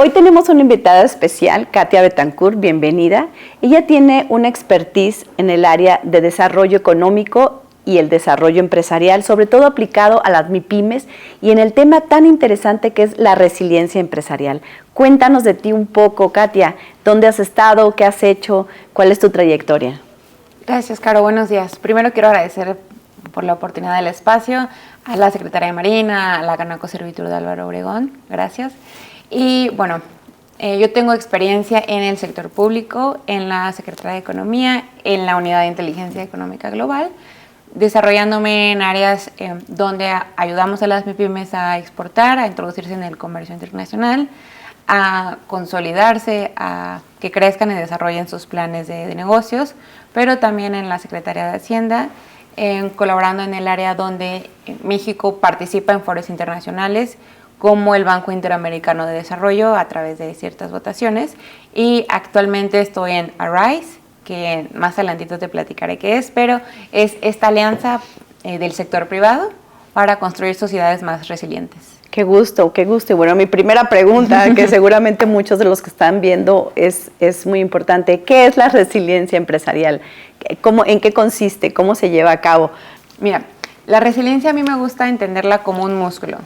hoy tenemos una invitada especial, Katia Betancourt, bienvenida. Ella tiene una expertise en el área de desarrollo económico y el desarrollo empresarial, sobre todo aplicado a las MIPYMES y en el tema tan interesante que es la resiliencia empresarial. Cuéntanos de ti un poco, Katia, ¿dónde has estado? ¿Qué has hecho? ¿Cuál es tu trayectoria? Gracias, Caro. Buenos días. Primero quiero agradecer por la oportunidad del espacio a la Secretaría de Marina, a la Canaco Servitur de Álvaro Obregón. Gracias. Y bueno, yo tengo experiencia en el sector público, en la Secretaría de Economía, en la Unidad de Inteligencia Económica Global, desarrollándome en áreas donde ayudamos a las MIPYMES a exportar, a introducirse en el comercio internacional, a consolidarse, a que crezcan y desarrollen sus planes de negocios, pero también en la Secretaría de Hacienda, colaborando en el área donde México participa en foros internacionales, como el Banco Interamericano de Desarrollo a través de ciertas votaciones, y actualmente estoy en Arise, que más adelantito te platicaré qué es, pero es esta alianza del sector privado para construir sociedades más resilientes. Qué gusto, qué gusto. Y bueno, mi primera pregunta, que seguramente muchos de los que están viendo es muy importante, ¿qué es la resiliencia empresarial? ¿En qué consiste? ¿Cómo se lleva a cabo? Mira, la resiliencia a mí me gusta entenderla como un músculo,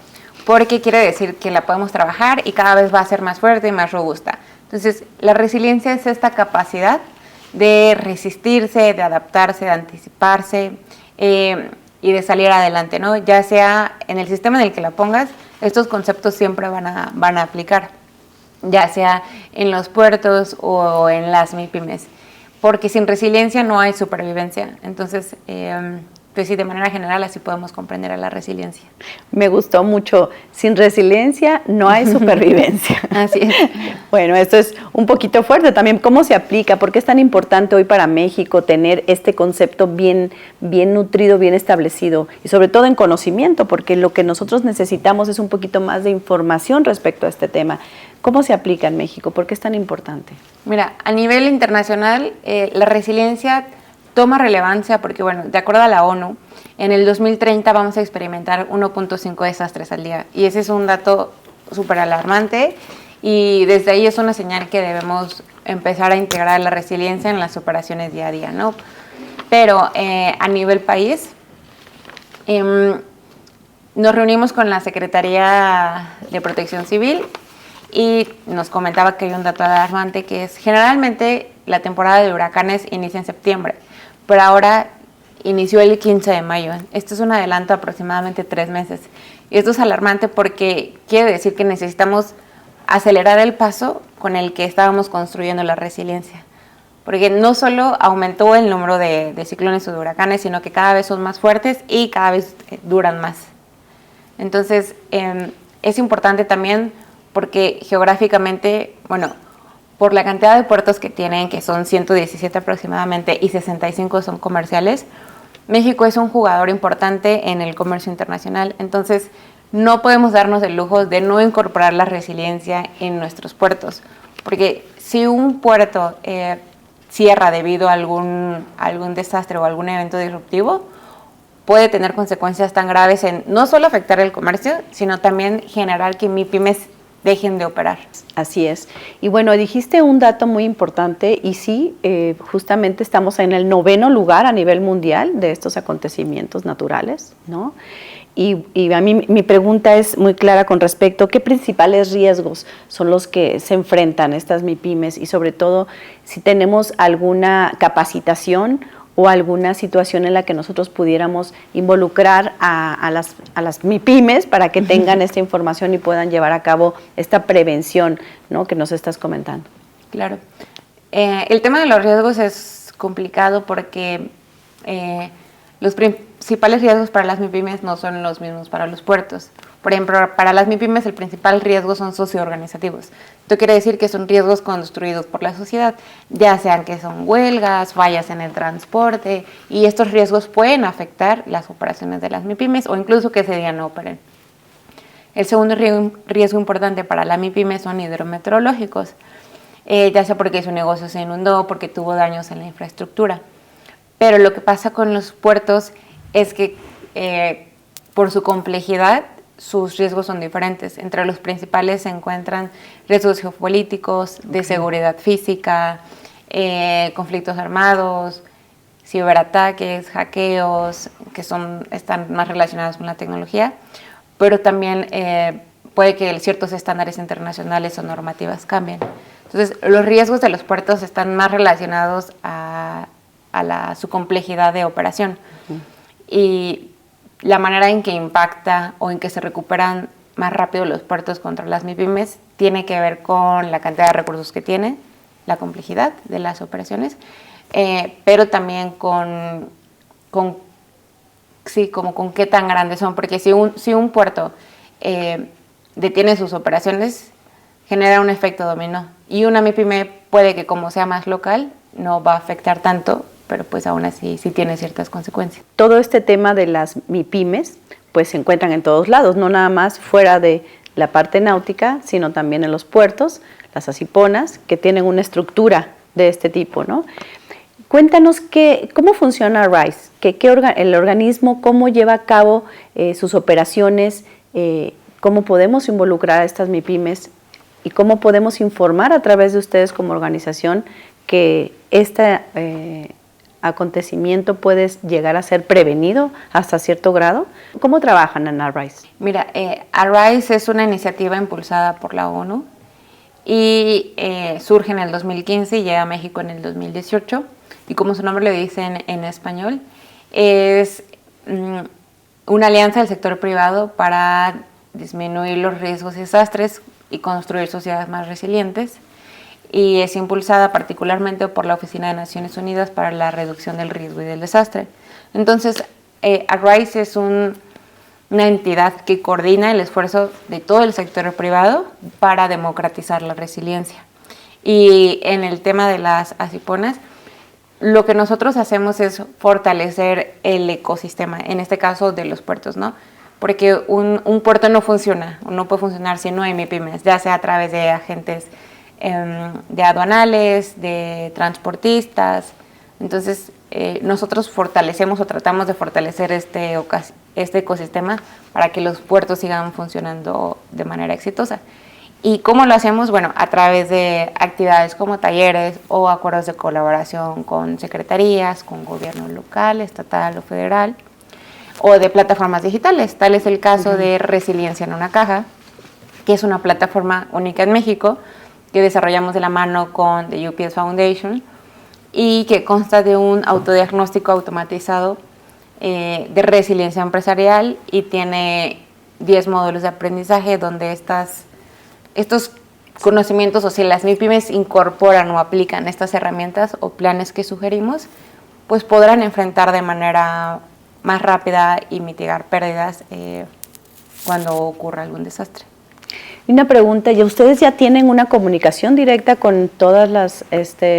porque quiere decir que la podemos trabajar y cada vez va a ser más fuerte y más robusta. Entonces, la resiliencia es esta capacidad de resistirse, de adaptarse, de anticiparse y de salir adelante, ¿no? Ya sea en el sistema en el que la pongas, estos conceptos siempre van a aplicar, ya sea en los puertos o en las MIPYMES, porque sin resiliencia no hay supervivencia. Entonces, pues sí, de manera general así podemos comprender a la resiliencia. Me gustó mucho. Sin resiliencia no hay supervivencia. Así es. Bueno, esto es un poquito fuerte también. ¿Cómo se aplica? ¿Por qué es tan importante hoy para México tener este concepto bien nutrido, bien establecido? Y sobre todo en conocimiento, porque lo que nosotros necesitamos es un poquito más de información respecto a este tema. ¿Cómo se aplica en México? ¿Por qué es tan importante? Mira, a nivel internacional, la resiliencia toma relevancia porque, bueno, de acuerdo a la ONU, en el 2030 vamos a experimentar 1.5 desastres al día. Y ese es un dato súper alarmante y desde ahí es una señal que debemos empezar a integrar la resiliencia en las operaciones día a día, ¿no? Pero a nivel país, nos reunimos con la Secretaría de Protección Civil y nos comentaba que hay un dato alarmante que es generalmente la temporada de huracanes inicia en septiembre, pero ahora inició el 15 de mayo. Esto es un adelanto de aproximadamente 3 meses. Y esto es alarmante porque quiere decir que necesitamos acelerar el paso con el que estábamos construyendo la resiliencia. Porque no solo aumentó el número de ciclones o de huracanes, sino que cada vez son más fuertes y cada vez duran más. Entonces, es importante también porque geográficamente, bueno, por la cantidad de puertos que tienen, que son 117 aproximadamente, y 65 son comerciales, México es un jugador importante en el comercio internacional. Entonces, no podemos darnos el lujo de no incorporar la resiliencia en nuestros puertos. Porque si un puerto cierra debido a algún desastre o algún evento disruptivo, puede tener consecuencias tan graves en no solo afectar el comercio, sino también generar que MIPYMES dejen de operar. Así es. Y bueno, dijiste un dato muy importante y sí, justamente estamos en el 9º lugar a nivel mundial de estos acontecimientos naturales, ¿no? Y a mí mi pregunta es muy clara con respecto a qué principales riesgos son los que se enfrentan estas MIPYMES y sobre todo si tenemos alguna capacitación o alguna situación en la que nosotros pudiéramos involucrar a las MIPYMES para que tengan esta información y puedan llevar a cabo esta prevención, ¿no?, que nos estás comentando. Claro. El tema de los riesgos es complicado porque los principales riesgos para las MIPYMES no son los mismos para los puertos. Por ejemplo, para las MIPYMES el principal riesgo son socioorganizativos. Esto quiere decir que son riesgos construidos por la sociedad, ya sean que son huelgas, fallas en el transporte, y estos riesgos pueden afectar las operaciones de las MIPYMES o incluso que ese día no operen. El segundo riesgo importante para la MIPYME son hidrometeorológicos, ya sea porque su negocio se inundó, porque tuvo daños en la infraestructura. Pero lo que pasa con los puertos es que por su complejidad sus riesgos son diferentes. Entre los principales se encuentran riesgos geopolíticos, de seguridad física, conflictos armados, ciberataques, hackeos, que están más relacionados con la tecnología, pero también puede que ciertos estándares internacionales o normativas cambien. Entonces, los riesgos de los puertos están más relacionados a su complejidad de operación. Y la manera en que impacta o en que se recuperan más rápido los puertos contra las MIPYMES tiene que ver con la cantidad de recursos que tiene, la complejidad de las operaciones, pero también con qué tan grandes son, porque si un puerto detiene sus operaciones, genera un efecto dominó. Y una MIPYME puede que, como sea más local, no va a afectar tanto, pero pues aún así sí tiene ciertas consecuencias. Todo este tema de las MIPYMES pues se encuentran en todos lados, no nada más fuera de la parte náutica, sino también en los puertos, las asiponas, que tienen una estructura de este tipo, ¿no? Cuéntanos cómo funciona RISE, el organismo, cómo lleva a cabo sus operaciones, cómo podemos involucrar a estas MIPYMES y cómo podemos informar a través de ustedes como organización que este acontecimiento puede llegar a ser prevenido hasta cierto grado. ¿Cómo trabajan en ARISE? Mira, ARISE es una iniciativa impulsada por la ONU y surge en el 2015 y llega a México en el 2018. Y como su nombre lo dice en español, es una alianza del sector privado para disminuir los riesgos y desastres y construir sociedades más resilientes. Y es impulsada particularmente por la Oficina de Naciones Unidas para la Reducción del Riesgo y del Desastre. Entonces, ARISE es una entidad que coordina el esfuerzo de todo el sector privado para democratizar la resiliencia. Y en el tema de las asiponas, lo que nosotros hacemos es fortalecer el ecosistema, en este caso de los puertos, ¿no? Porque un puerto no puede funcionar si no hay MIPYMES, ya sea a través de agentes de aduanales, de transportistas. Entonces, nosotros fortalecemos o tratamos de fortalecer este ecosistema para que los puertos sigan funcionando de manera exitosa. ¿Y cómo lo hacemos? Bueno, a través de actividades como talleres o acuerdos de colaboración con secretarías, con gobierno local, estatal o federal, o de plataformas digitales. Tal es el caso de Resiliencia en una Caja, que es una plataforma única en México, que desarrollamos de la mano con The UPS Foundation y que consta de un autodiagnóstico automatizado de resiliencia empresarial y tiene 10 módulos de aprendizaje donde estos conocimientos, o si las MIPYMES incorporan o aplican estas herramientas o planes que sugerimos, pues podrán enfrentar de manera más rápida y mitigar pérdidas cuando ocurra algún desastre. Una pregunta, ¿y ustedes ya tienen una comunicación directa con todas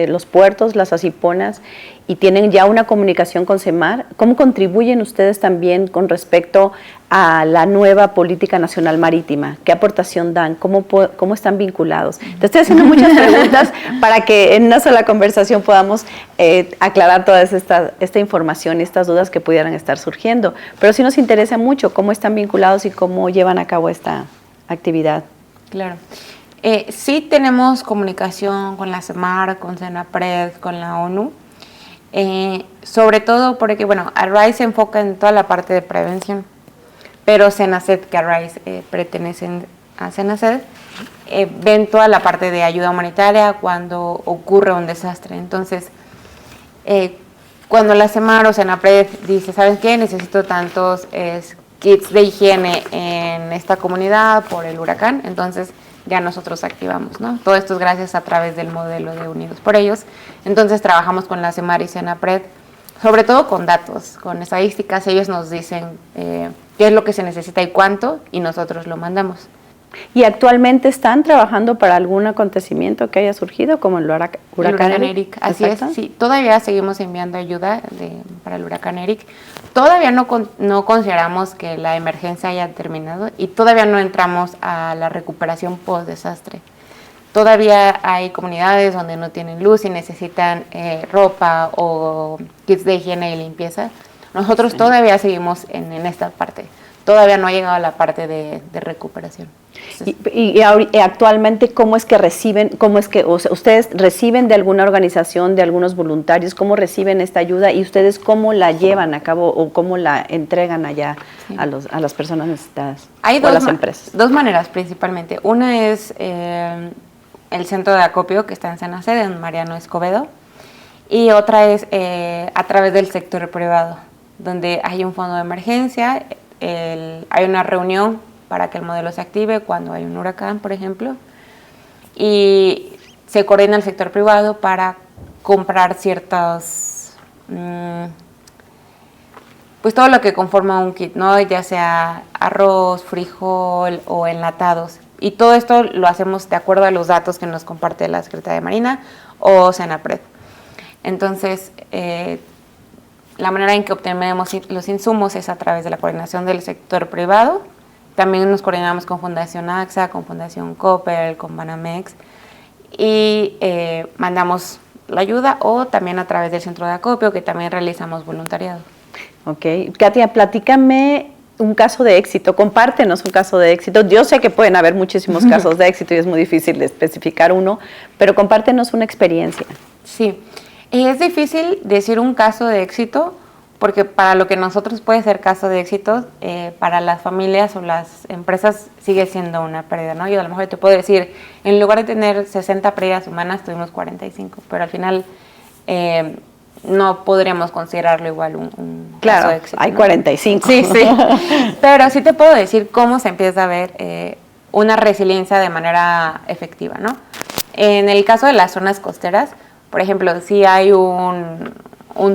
los puertos, las asiponas, y tienen ya una comunicación con CEMAR? ¿Cómo contribuyen ustedes también con respecto a la nueva política nacional marítima? ¿Qué aportación dan? ¿Cómo están vinculados? Te estoy haciendo muchas preguntas para que en una sola conversación podamos aclarar toda esta información y estas dudas que pudieran estar surgiendo. Pero sí nos interesa mucho cómo están vinculados y cómo llevan a cabo esta actividad. Claro. Sí tenemos comunicación con la CEMAR, con CENAPRED, con la ONU, sobre todo porque, bueno, ARISE se enfoca en toda la parte de prevención, pero CENACED, que ARISE pertenecen a CENACED, ven toda la parte de ayuda humanitaria cuando ocurre un desastre. Entonces, cuando la CEMAR o CENAPRED dice, ¿sabes qué? Necesito tantos kits de higiene en esta comunidad por el huracán, entonces ya nosotros activamos, ¿no? Todo esto es gracias a través del modelo de Unidos por Ellos. Entonces trabajamos con la CEMAR y CENAPRED, sobre todo con datos, con estadísticas. Ellos nos dicen qué es lo que se necesita y cuánto, y nosotros lo mandamos. ¿Y actualmente están trabajando para algún acontecimiento que haya surgido, como el huracán Eric? Así es, sí. Todavía seguimos enviando ayuda para el huracán Eric. Todavía no consideramos que la emergencia haya terminado y todavía no entramos a la recuperación post-desastre. Todavía hay comunidades donde no tienen luz y necesitan ropa o kits de higiene y limpieza. Nosotros todavía seguimos en esta parte. todavía no ha llegado a la parte de recuperación. Entonces, Y actualmente, ¿cómo es que reciben, o sea, ustedes reciben de alguna organización, de algunos voluntarios, cómo reciben esta ayuda y ustedes cómo la llevan a cabo o cómo la entregan allá a las personas necesitadas hay o a las empresas? dos maneras principalmente. Una es el centro de acopio que está en San Sede, en Mariano Escobedo, y otra es a través del sector privado, donde hay un fondo de emergencia, hay una reunión para que el modelo se active cuando hay un huracán, por ejemplo, y se coordina el sector privado para comprar ciertos, pues todo lo que conforma un kit, ¿no? Ya sea arroz, frijol o enlatados. Y todo esto lo hacemos de acuerdo a los datos que nos comparte la Secretaría de Marina o Senapred. Entonces, la manera en que obtenemos los insumos es a través de la coordinación del sector privado. También nos coordinamos con Fundación AXA, con Fundación Coppel, con Banamex y mandamos la ayuda, o también a través del centro de acopio, que también realizamos voluntariado. Ok. Katia, platícame un caso de éxito, compártenos un caso de éxito. Yo sé que pueden haber muchísimos casos de éxito y es muy difícil de especificar uno, pero compártenos una experiencia. Sí, es difícil decir un caso de éxito, porque para lo que nosotros puede ser caso de éxito, para las familias o las empresas sigue siendo una pérdida, ¿no? Yo a lo mejor te puedo decir, en lugar de tener 60 pérdidas humanas, tuvimos 45, pero al final no podríamos considerarlo igual un caso de éxito. Hay ¿no? 45. Sí, sí, pero sí te puedo decir cómo se empieza a ver una resiliencia de manera efectiva, ¿no? En el caso de las zonas costeras, por ejemplo, si hay un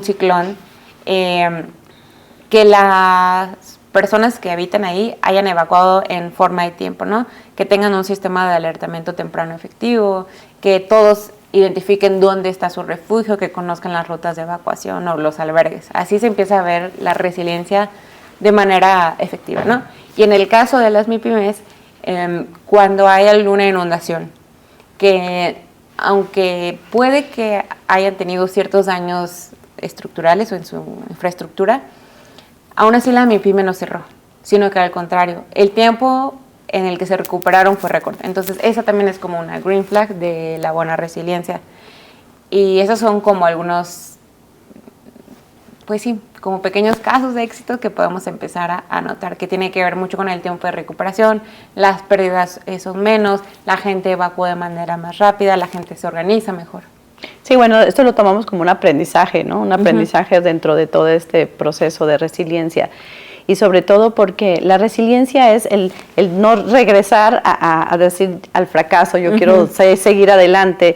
ciclón, que las personas que habitan ahí hayan evacuado en forma y tiempo, ¿no? Que tengan un sistema de alertamiento temprano efectivo, que todos identifiquen dónde está su refugio, que conozcan las rutas de evacuación o los albergues. Así se empieza a ver la resiliencia de manera efectiva, ¿no? Y en el caso de las MIPYMES, cuando hay alguna inundación, que aunque puede que hayan tenido ciertos daños estructurales o en su infraestructura, aún así la MIPYME no cerró, sino que al contrario, el tiempo en el que se recuperaron fue récord. Entonces esa también es como una green flag de la buena resiliencia. Y esos son como algunos, pues sí, como pequeños casos de éxito que podemos empezar a notar, que tiene que ver mucho con el tiempo de recuperación, las pérdidas son menos, la gente evacúa de manera más rápida, la gente se organiza mejor. Sí, bueno, esto lo tomamos como un aprendizaje, ¿no? Un aprendizaje dentro de todo este proceso de resiliencia. Y sobre todo porque la resiliencia es el no regresar a decir al fracaso, yo quiero seguir adelante,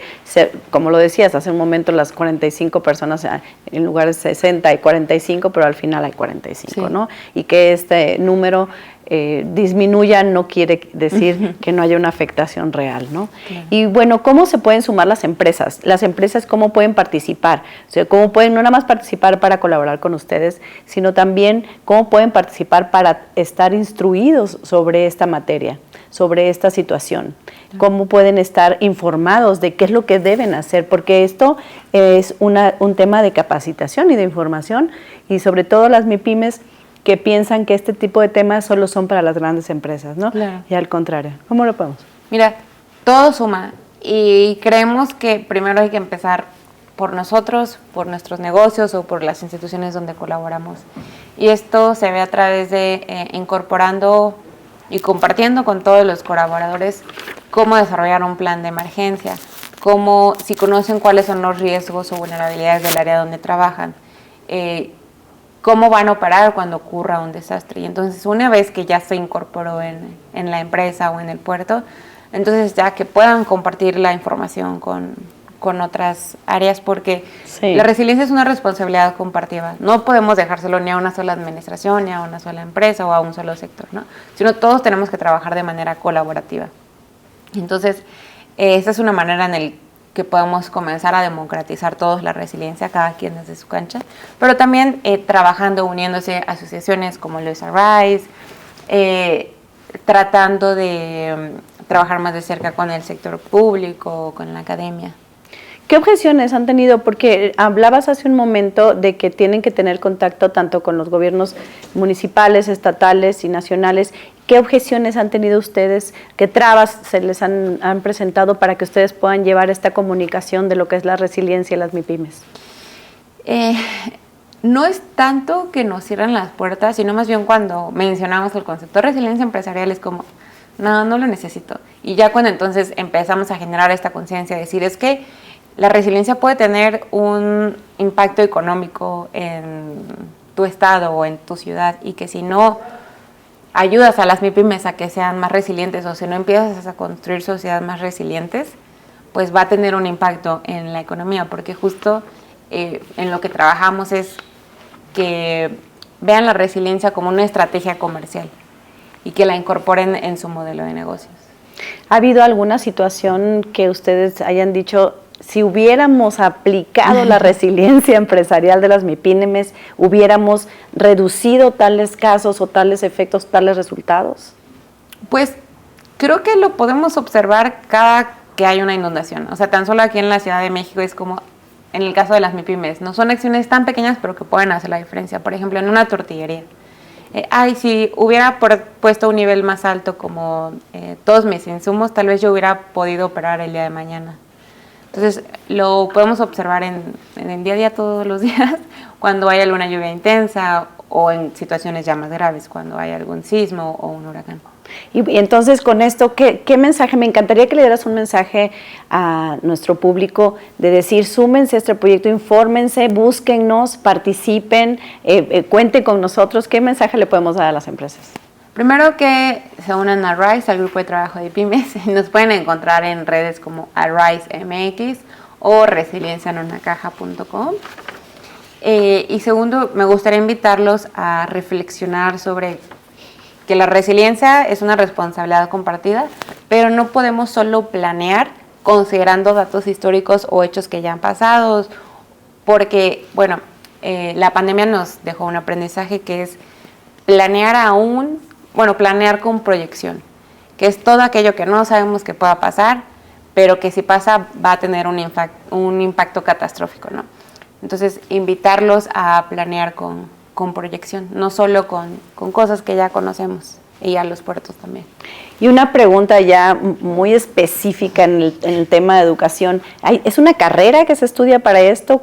como lo decías hace un momento, las 45 personas en lugar de 60 hay 45, pero al final hay 45, sí. ¿No? Y que este número disminuya no quiere decir que no haya una afectación real, ¿no? Claro. Y bueno, ¿cómo se pueden sumar las empresas? Las empresas, ¿cómo pueden participar? O sea, ¿cómo pueden no nada más participar para colaborar con ustedes, sino también cómo pueden participar para estar instruidos sobre esta materia, sobre esta situación? ¿Cómo pueden estar informados de qué es lo que deben hacer? Porque esto es un tema de capacitación y de información, y sobre todo las MIPYMES que piensan que este tipo de temas solo son para las grandes empresas, ¿no? Claro. Y al contrario, ¿cómo lo podemos? Mira, todo suma y creemos que primero hay que empezar por nosotros, por nuestros negocios o por las instituciones donde colaboramos. Y esto se ve a través de incorporando y compartiendo con todos los colaboradores cómo desarrollar un plan de emergencia, cómo, si conocen cuáles son los riesgos o vulnerabilidades del área donde trabajan, cómo van a operar cuando ocurra un desastre. Y entonces, una vez que ya se incorporó en la empresa o en el puerto, entonces ya que puedan compartir la información con otras áreas, porque sí. La resiliencia es una responsabilidad compartida. No podemos dejárselo ni a una sola administración, ni a una sola empresa o a un solo sector, ¿no? Sino todos tenemos que trabajar de manera colaborativa. Entonces, esa es una manera en la que podemos comenzar a democratizar todos la resiliencia, cada quien desde su cancha, pero también trabajando, uniéndose a asociaciones como Loisa Rise, tratando de trabajar más de cerca con el sector público, con la academia. ¿Qué objeciones han tenido? Porque hablabas hace un momento de que tienen que tener contacto tanto con los gobiernos municipales, estatales y nacionales. ¿Qué objeciones han tenido ustedes? ¿Qué trabas se les han presentado para que ustedes puedan llevar esta comunicación de lo que es la resiliencia y las MIPYMES? No es tanto que nos cierren las puertas, sino más bien cuando mencionamos el concepto de resiliencia empresarial es como, no lo necesito. Y ya cuando entonces empezamos a generar esta conciencia, decir es que la resiliencia puede tener un impacto económico en tu estado o en tu ciudad y que si no ayudas a las MIPYMES a que sean más resilientes o si no empiezas a construir sociedades más resilientes, pues va a tener un impacto en la economía, porque justo en lo que trabajamos es que vean la resiliencia como una estrategia comercial y que la incorporen en su modelo de negocios. ¿Ha habido alguna situación que ustedes hayan dicho, si hubiéramos aplicado la resiliencia empresarial de las MIPYMES, hubiéramos reducido tales casos o tales efectos, tales resultados? Pues creo que lo podemos observar cada que hay una inundación. O sea, tan solo aquí en la Ciudad de México es como en el caso de las MIPYMES. No son acciones tan pequeñas, pero que pueden hacer la diferencia. Por ejemplo, en una tortillería. Si hubiera puesto un nivel más alto como todos mis insumos, tal vez yo hubiera podido operar el día de mañana. Entonces, lo podemos observar en el día a día todos los días, cuando hay alguna lluvia intensa o en situaciones ya más graves, cuando hay algún sismo o un huracán. Y entonces, con esto, ¿qué mensaje? Me encantaría que le dieras un mensaje a nuestro público de decir, súmense a este proyecto, infórmense, búsquennos, participen, cuenten con nosotros. ¿Qué mensaje le podemos dar a las empresas? Primero que se unan a RISE, al grupo de trabajo de pymes. Nos pueden encontrar en redes como RISE MX o resilienciaenunacaja.com. Y segundo, me gustaría invitarlos a reflexionar sobre que la resiliencia es una responsabilidad compartida, pero no podemos solo planear considerando datos históricos o hechos que ya han pasado, porque, bueno, la pandemia nos dejó un aprendizaje que es planear con proyección, que es todo aquello que no sabemos que pueda pasar, pero que si pasa va a tener un impacto catastrófico, ¿no? Entonces, invitarlos a planear con proyección, no solo con cosas que ya conocemos, y a los puertos también. Y una pregunta ya muy específica en el tema de educación. ¿Es una carrera que se estudia para esto?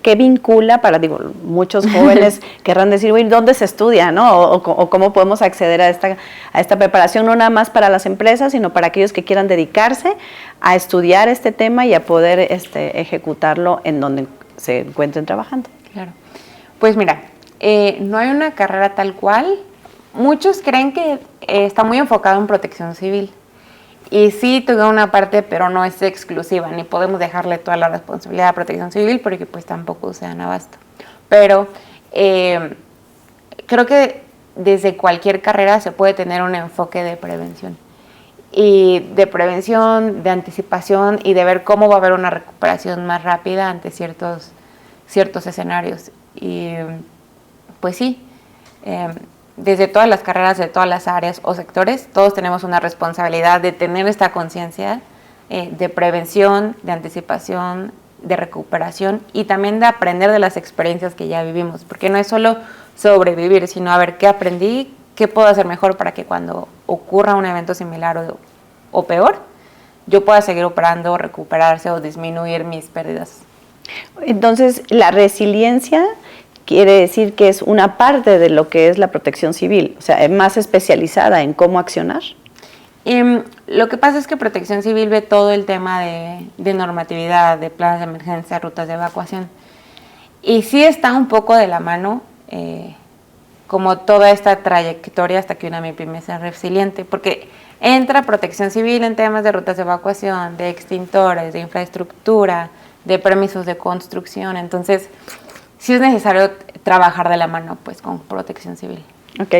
¿Qué vincula para, muchos jóvenes querrán decir, ¿dónde se estudia, no? O cómo podemos acceder a esta preparación, no nada más para las empresas, sino para aquellos que quieran dedicarse a estudiar este tema y a poder ejecutarlo en donde se encuentren trabajando? Claro. Pues mira, no hay una carrera tal cual. Muchos creen que está muy enfocado en protección civil. Y sí, toca una parte, pero no es exclusiva, ni podemos dejarle toda la responsabilidad a protección civil porque pues tampoco se dan abasto. Pero creo que desde cualquier carrera se puede tener un enfoque de prevención. Y de prevención, de anticipación y de ver cómo va a haber una recuperación más rápida ante ciertos escenarios. Y pues sí, desde todas las carreras, de todas las áreas o sectores, todos tenemos una responsabilidad de tener esta conciencia de prevención, de anticipación, de recuperación y también de aprender de las experiencias que ya vivimos, porque no es solo sobrevivir, sino a ver qué aprendí, qué puedo hacer mejor para que cuando ocurra un evento similar o peor, yo pueda seguir operando, recuperarse o disminuir mis pérdidas. Entonces, la resiliencia quiere decir que es una parte de lo que es la protección civil, o sea, es más especializada en cómo accionar. Lo que pasa es que Protección Civil ve todo el tema de normatividad, de planes de emergencia, rutas de evacuación. Y sí está un poco de la mano, como toda esta trayectoria hasta que una MIPYME sea resiliente, porque entra Protección Civil en temas de rutas de evacuación, de extintores, de infraestructura, de permisos de construcción. Entonces, sí es necesario trabajar de la mano pues con Protección Civil. Ok,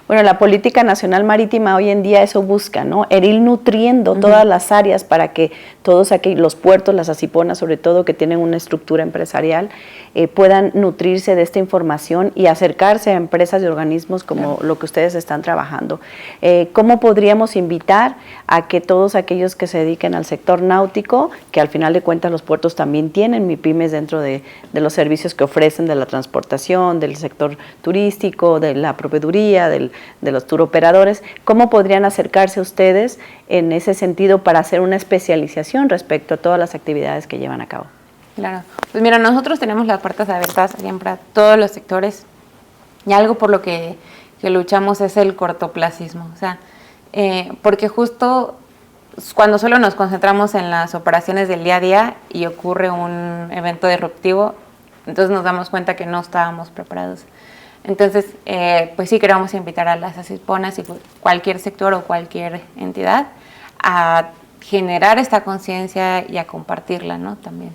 bueno, la política nacional marítima hoy en día eso busca, ¿no? El ir nutriendo todas las áreas para que todos aquí, los puertos, las asiponas sobre todo, que tienen una estructura empresarial, puedan nutrirse de esta información y acercarse a empresas y organismos como lo que ustedes están trabajando. ¿Cómo podríamos invitar a que todos aquellos que se dediquen al sector náutico, que al final de cuentas los puertos también tienen MIPYMES dentro de los servicios que ofrecen de la transportación, del sector turístico, de la proveeduría, de los turoperadores, ¿cómo podrían acercarse ustedes en ese sentido para hacer una especialización respecto a todas las actividades que llevan a cabo? Claro, pues mira, nosotros tenemos las puertas abiertas siempre a todos los sectores y algo por lo que luchamos es el cortoplacismo, o sea, porque justo cuando solo nos concentramos en las operaciones del día a día y ocurre un evento disruptivo, entonces nos damos cuenta que no estábamos preparados. Entonces, pues sí queremos invitar a las asiponas y cualquier sector o cualquier entidad a generar esta conciencia y a compartirla, ¿no? También.